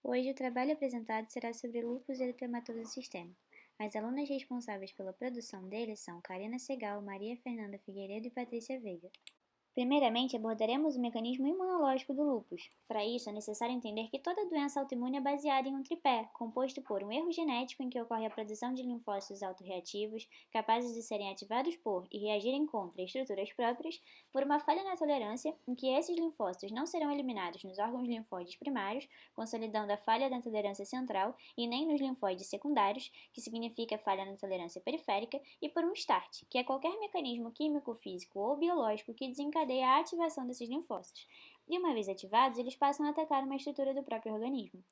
Hoje, o trabalho apresentado será sobre lúpus eritematoso sistêmico. As alunas responsáveis pela produção dele são Karina Segal, Maria Fernanda Figueiredo e Patrícia Veiga. Primeiramente, abordaremos o mecanismo imunológico do lúpus. Para isso, é necessário entender que toda doença autoimune é baseada em um tripé, composto por um erro genético em que ocorre a produção de linfócitos autorreativos, capazes de serem ativados por e reagirem contra estruturas próprias, por uma falha na tolerância, em que esses linfócitos não serão eliminados nos órgãos linfóides primários, consolidando a falha da tolerância central, e nem nos linfóides secundários, que significa falha na tolerância periférica, e por um START, que é qualquer mecanismo químico, físico ou biológico que desencadeia a ativação desses linfócitos, e uma vez ativados, eles passam a atacar uma estrutura do próprio organismo.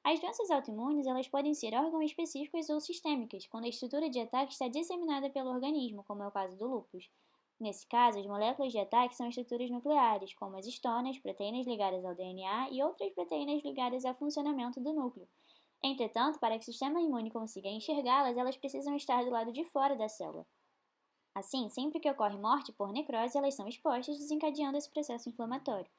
As doenças autoimunes elas podem ser órgão-específicas ou sistêmicas, quando a estrutura de ataque está disseminada pelo organismo, como é o caso do lúpus. Nesse caso, as moléculas de ataque são estruturas nucleares, como as histonas, proteínas ligadas ao DNA e outras proteínas ligadas ao funcionamento do núcleo. Entretanto, para que o sistema imune consiga enxergá-las, elas precisam estar do lado de fora da célula. Assim, sempre que ocorre morte por necrose, elas são expostas, desencadeando esse processo inflamatório.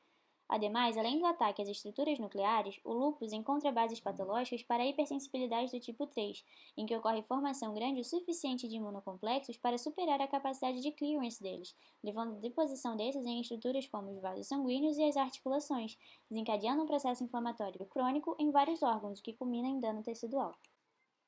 Ademais, além do ataque às estruturas nucleares, o lúpus encontra bases patológicas para a hipersensibilidade do tipo 3, em que ocorre formação grande o suficiente de imunocomplexos para superar a capacidade de clearance deles, levando à deposição desses em estruturas como os vasos sanguíneos e as articulações, desencadeando um processo inflamatório crônico em vários órgãos, o que culmina em dano tecidual.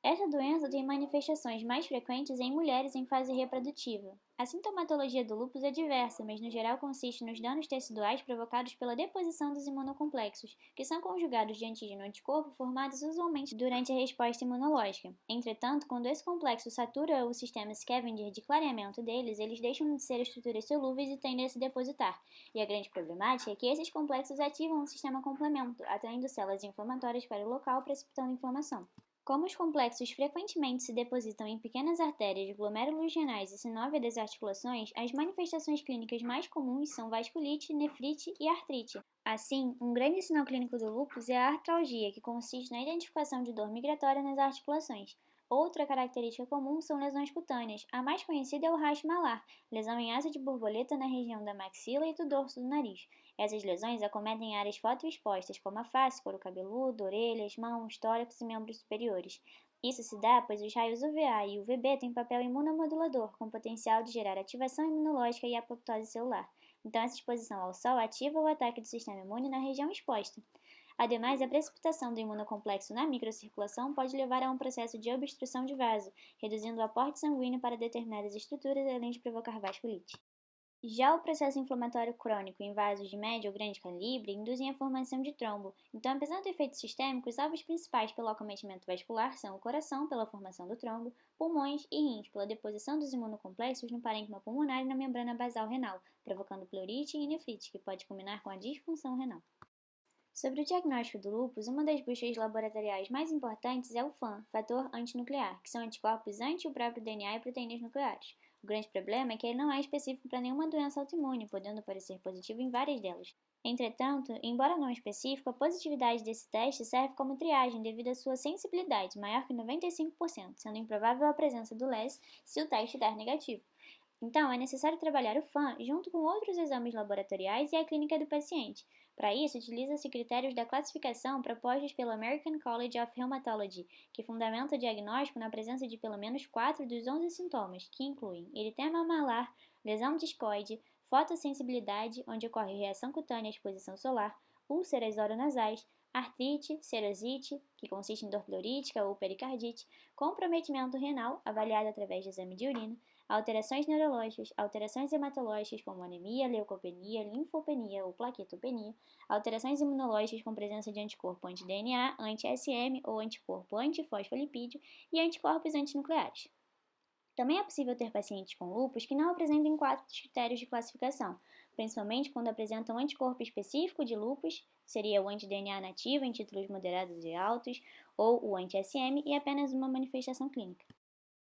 Esta doença tem manifestações mais frequentes em mulheres em fase reprodutiva. A sintomatologia do lúpus é diversa, mas no geral consiste nos danos teciduais provocados pela deposição dos imunocomplexos, que são conjugados de antígeno-anticorpo formados usualmente durante a resposta imunológica. Entretanto, quando esse complexo satura o sistema Scavenger de clareamento deles, eles deixam de ser estruturas solúveis e tendem a se depositar. E a grande problemática é que esses complexos ativam o sistema complemento, atraindo células inflamatórias para o local, precipitando inflamação. Como os complexos frequentemente se depositam em pequenas artérias, glomérulos renais e sinovia das articulações, as manifestações clínicas mais comuns são vasculite, nefrite e artrite. Assim, um grande sinal clínico do lúpus é a artralgia, que consiste na identificação de dor migratória nas articulações. Outra característica comum são lesões cutâneas. A mais conhecida é o rash malar, lesão em asa de borboleta na região da maxila e do dorso do nariz. Essas lesões acometem áreas fotoexpostas, como a face, couro cabeludo, orelhas, mãos, tórax e membros superiores. Isso se dá pois os raios UVA e UVB têm papel imunomodulador, com potencial de gerar ativação imunológica e apoptose celular. Então, essa exposição ao sol ativa o ataque do sistema imune na região exposta. Ademais, a precipitação do imunocomplexo na microcirculação pode levar a um processo de obstrução de vaso, reduzindo o aporte sanguíneo para determinadas estruturas, além de provocar vasculite. Já o processo inflamatório crônico em vasos de médio ou grande calibre induzem a formação de trombo. Então, apesar do efeito sistêmico, os alvos principais pelo acometimento vascular são o coração, pela formação do trombo, pulmões e rins, pela deposição dos imunocomplexos no parênquima pulmonar e na membrana basal renal, provocando pleurite e nefrite, que pode culminar com a disfunção renal. Sobre o diagnóstico do lúpus, uma das buscas laboratoriais mais importantes é o FAN, fator antinuclear, que são anticorpos anti o próprio DNA e proteínas nucleares. O grande problema é que ele não é específico para nenhuma doença autoimune, podendo parecer positivo em várias delas. Entretanto, embora não específico, a positividade desse teste serve como triagem devido à sua sensibilidade, maior que 95%, sendo improvável a presença do LES se o teste der negativo. Então, é necessário trabalhar o FAN junto com outros exames laboratoriais e a clínica do paciente. Para isso, utiliza-se critérios da classificação propostos pelo American College of Rheumatology, que fundamenta o diagnóstico na presença de pelo menos 4 dos 11 sintomas, que incluem eritema malar, lesão discoide, fotossensibilidade, onde ocorre reação cutânea à exposição solar, úlceras oronasais, artrite, serosite, que consiste em dor pleurítica ou pericardite, comprometimento renal, avaliado através de exame de urina, alterações neurológicas, alterações hematológicas como anemia, leucopenia, linfopenia ou plaquetopenia, alterações imunológicas com presença de anticorpo anti-DNA, anti-SM ou anticorpo antifosfolipídio e anticorpos antinucleares. Também é possível ter pacientes com lúpus que não apresentem 4 critérios de classificação, principalmente quando apresentam anticorpo específico de lúpus, seria o anti-DNA nativo em títulos moderados e altos, ou o anti-SM e apenas uma manifestação clínica.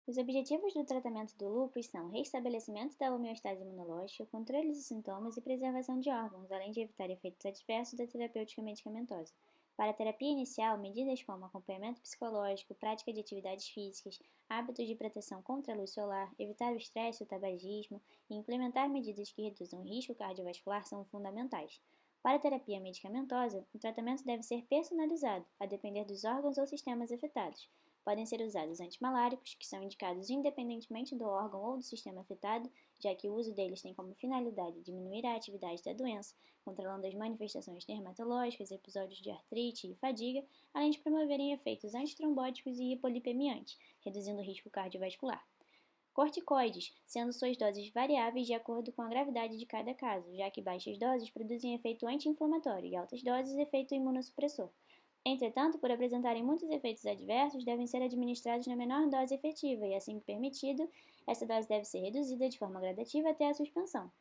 Os objetivos do tratamento do lúpus são restabelecimento da homeostase imunológica, controle dos sintomas e preservação de órgãos, além de evitar efeitos adversos da terapêutica medicamentosa. Para a terapia inicial, medidas como acompanhamento psicológico, prática de atividades físicas, hábitos de proteção contra a luz solar, evitar o estresse e o tabagismo e implementar medidas que reduzam o risco cardiovascular são fundamentais. Para a terapia medicamentosa, o tratamento deve ser personalizado, a depender dos órgãos ou sistemas afetados. Podem ser usados antimaláricos, que são indicados independentemente do órgão ou do sistema afetado, já que o uso deles tem como finalidade diminuir a atividade da doença, controlando as manifestações dermatológicas, episódios de artrite e fadiga, além de promoverem efeitos antitrombóticos e hipolipemiantes, reduzindo o risco cardiovascular. Corticoides, sendo suas doses variáveis de acordo com a gravidade de cada caso, já que baixas doses produzem efeito anti-inflamatório e altas doses efeito imunossupressor. Entretanto, por apresentarem muitos efeitos adversos, devem ser administrados na menor dose efetiva e, assim que permitido, essa dose deve ser reduzida de forma gradativa até a suspensão.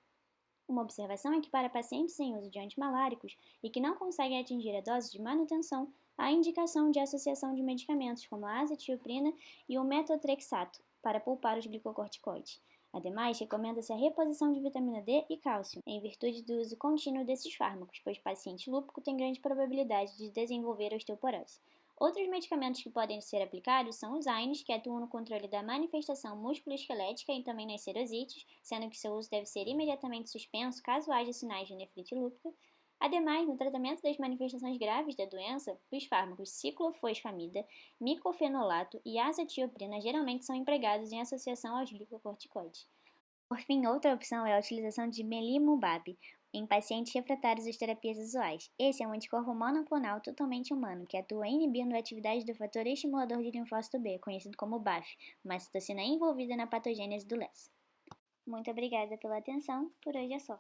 Uma observação é que para pacientes em uso de antimaláricos e que não conseguem atingir a dose de manutenção, há indicação de associação de medicamentos como a azatioprina e o metotrexato para poupar os glicocorticoides. Ademais, recomenda-se a reposição de vitamina D e cálcio, em virtude do uso contínuo desses fármacos, pois o paciente lúpico tem grande probabilidade de desenvolver osteoporose. Outros medicamentos que podem ser aplicados são os AINES, que atuam no controle da manifestação musculoesquelética e também nas serosites, sendo que seu uso deve ser imediatamente suspenso caso haja sinais de nefrite lúpica. Ademais, no tratamento das manifestações graves da doença, os fármacos ciclofosfamida, micofenolato e azatioprina geralmente são empregados em associação aos glicocorticoides. Por fim, outra opção é a utilização de melimumab em pacientes refratários às terapias usuais. Esse é um anticorpo monoclonal totalmente humano que atua inibindo a atividade do fator estimulador de linfócito B, conhecido como BAFF, uma citocina envolvida na patogênese do LES. Muito obrigada pela atenção, por hoje é só.